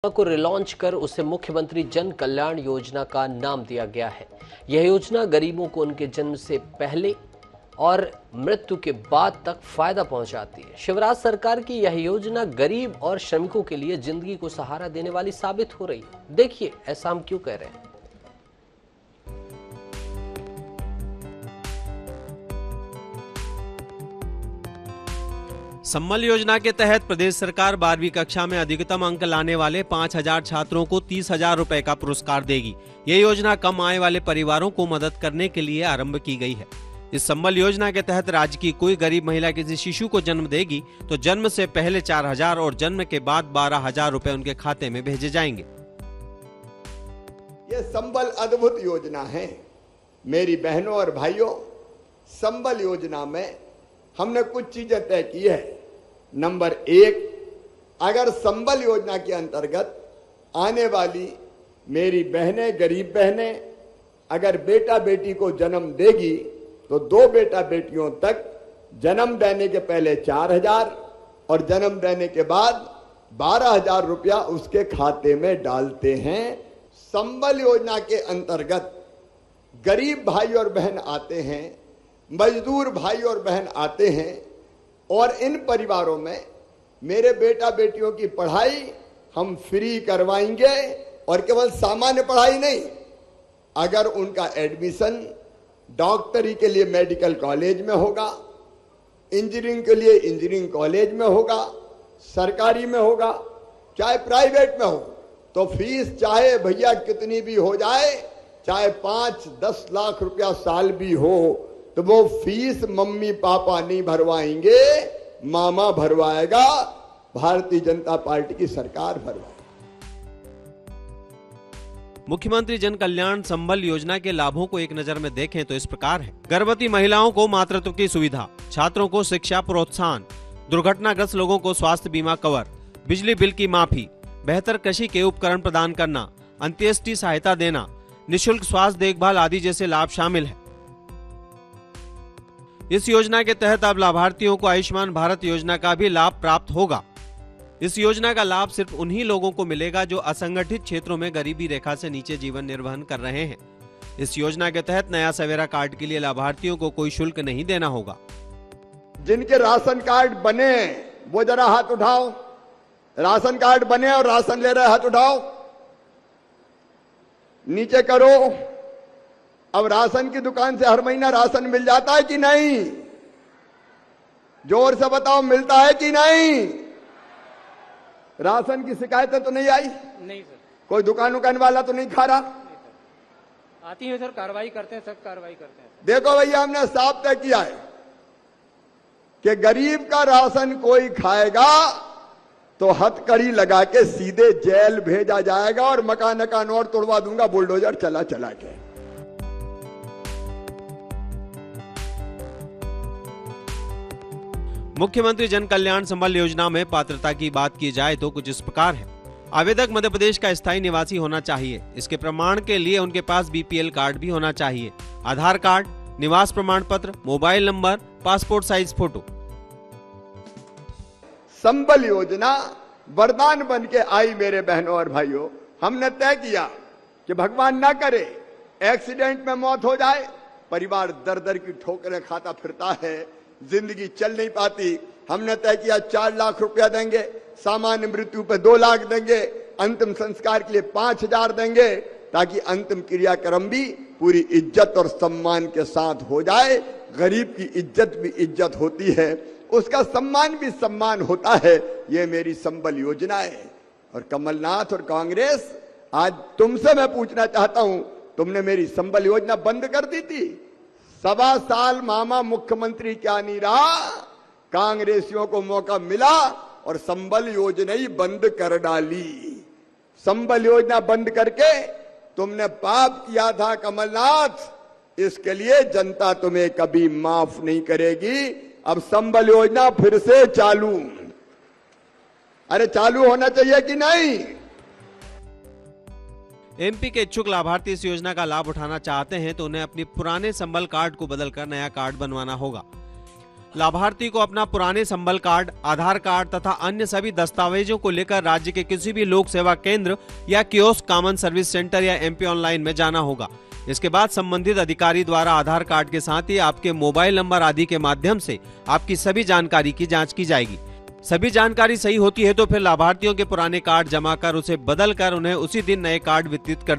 को रिलॉन्च कर उसे मुख्यमंत्री जन कल्याण योजना का नाम दिया गया है। यह योजना गरीबों को उनके जन्म से पहले और मृत्यु के बाद तक फायदा पहुंचाती है। शिवराज सरकार की यह योजना गरीब और श्रमिकों के लिए जिंदगी को सहारा देने वाली साबित हो रही है। देखिए ऐसा हम क्यों कह रहे हैं। संबल योजना के तहत प्रदेश सरकार 12वीं कक्षा में अधिकतम अंक लाने वाले 5000 छात्रों को 30,000 रुपए का पुरस्कार देगी। ये योजना कम आय वाले परिवारों को मदद करने के लिए आरंभ की गई है। इस संबल योजना के तहत राज्य की कोई गरीब महिला किसी शिशु को जन्म देगी तो जन्म से पहले 4,000 और जन्म के बाद 12,000 रुपए उनके खाते में भेजे जाएंगे। ये संबल अद्भुत योजना है। मेरी बहनों और भाइयों, संबल योजना में हमने कुछ चीजें तय की है। नंबर 1, अगर संबल योजना के अंतर्गत आने वाली मेरी बहनें, गरीब बहनें अगर बेटा बेटी को जन्म देगी तो 2 बेटा बेटियों तक जन्म देने के पहले 4,000 और जन्म देने के बाद 12,000 रुपया उसके खाते में डालते हैं। संबल योजना के अंतर्गत गरीब भाई और बहन आते हैं, मजदूर भाई और बहन आते हैं और इन परिवारों में मेरे बेटा बेटियों की पढ़ाई हम फ्री करवाएंगे। और केवल सामान्य पढ़ाई नहीं, अगर उनका एडमिशन डॉक्टरी के लिए मेडिकल कॉलेज में होगा, इंजीनियरिंग के लिए इंजीनियरिंग कॉलेज में होगा, सरकारी में होगा, चाहे प्राइवेट में हो, तो फीस चाहे भैया कितनी भी हो जाए, चाहे 5-10 लाख रुपया साल भी हो, तो वो फीस मम्मी पापा नहीं भरवाएंगे, मामा भरवाएगा, भारतीय जनता पार्टी की सरकार भरवाएगी। मुख्यमंत्री जन कल्याण संबल योजना के लाभों को एक नजर में देखें तो इस प्रकार है। गर्भवती महिलाओं को मातृत्व की सुविधा, छात्रों को शिक्षा प्रोत्साहन, दुर्घटनाग्रस्त लोगों को स्वास्थ्य बीमा कवर, बिजली बिल की माफी, बेहतर कृषि के उपकरण प्रदान करना, अंत्येष्टि सहायता देना, निःशुल्क स्वास्थ्य देखभाल आदि जैसे लाभ शामिल है। इस योजना के तहत अब लाभार्थियों को आयुष्मान भारत योजना का भी लाभ प्राप्त होगा। इस योजना का लाभ सिर्फ उन्हीं लोगों को मिलेगा जो असंगठित क्षेत्रों में गरीबी रेखा से नीचे जीवन निर्वाह कर रहे हैं। इस योजना के तहत नया सवेरा कार्ड के लिए लाभार्थियों को कोई शुल्क नहीं देना होगा। जिनके राशन कार्ड बने वो जरा हाथ उठाओ। राशन कार्ड बने और राशन ले रहे हाथ उठाओ, नीचे करो। अब राशन की दुकान से हर महीना राशन मिल जाता है कि नहीं? जोर से बताओ, मिलता है कि नहीं? राशन की शिकायतें तो नहीं आई? नहीं सर। कोई दुकान वाला तो नहीं खा रहा? आती है सर, कार्रवाई करते हैं, सब कार्रवाई करते हैं। देखो भैया, हमने साफ तय किया है कि गरीब का राशन कोई खाएगा तो हथकड़ी लगा के सीधे जेल भेजा जाएगा और मकान और तोड़वा दूंगा बुलडोजर चला के। मुख्यमंत्री जन कल्याण संबल योजना में पात्रता की बात की जाए तो कुछ इस प्रकार है। आवेदक मध्य प्रदेश का स्थायी निवासी होना चाहिए। इसके प्रमाण के लिए उनके पास बीपीएल कार्ड भी होना चाहिए, आधार कार्ड, निवास प्रमाण पत्र, mobile number, passport size photo. संबल योजना वरदान बन के आई मेरे बहनों और भाइयों। हमने तय किया कि भगवान ना करे एक्सीडेंट में मौत हो जाए, परिवार दर दर की ठोकरें खाता फिरता है, जिंदगी चल नहीं पाती। हमने तय किया 4 लाख रुपया देंगे, सामान्य मृत्यु पे 2 लाख देंगे, अंतिम संस्कार के लिए 5,000 देंगे, ताकि अंतिम क्रियाक्रम भी पूरी इज्जत और सम्मान के साथ हो जाए। गरीब की इज्जत भी इज्जत होती है, उसका सम्मान भी सम्मान होता है। ये मेरी संबल योजना है। और कमलनाथ और कांग्रेस, आज तुमसे मैं पूछना चाहता हूं, तुमने मेरी संबल योजना बंद कर दी थी। 1.25 साल मामा मुख्यमंत्री क्या नहीं रहा, कांग्रेसियों को मौका मिला और संबल योजना ही बंद कर डाली। संबल योजना बंद करके तुमने पाप किया था कमलनाथ, इसके लिए जनता तुम्हें कभी माफ नहीं करेगी। अब संबल योजना फिर से चालू। अरे चालू होना चाहिए कि नहीं? एमपी के इच्छुक लाभार्थी इस योजना का लाभ उठाना चाहते हैं तो उन्हें अपनी पुराने संबल कार्ड को बदलकर नया कार्ड बनवाना होगा। लाभार्थी को अपना पुराने संबल कार्ड, आधार कार्ड तथा अन्य सभी दस्तावेजों को लेकर राज्य के किसी भी लोक सेवा केंद्र या कियोस्क कॉमन सर्विस सेंटर या MP ऑनलाइन में जाना होगा। इसके बाद संबंधित अधिकारी द्वारा आधार कार्ड के साथ ही आपके मोबाइल नंबर आदि के माध्यम से आपकी सभी जानकारी की जांच की जाएगी। सभी जानकारी सही होती है तो फिर लाभार्थियों के पुराने कार्ड जमा कर उसे बदल कर उन्हें उसी दिन नए कार्ड वितरित कर दिए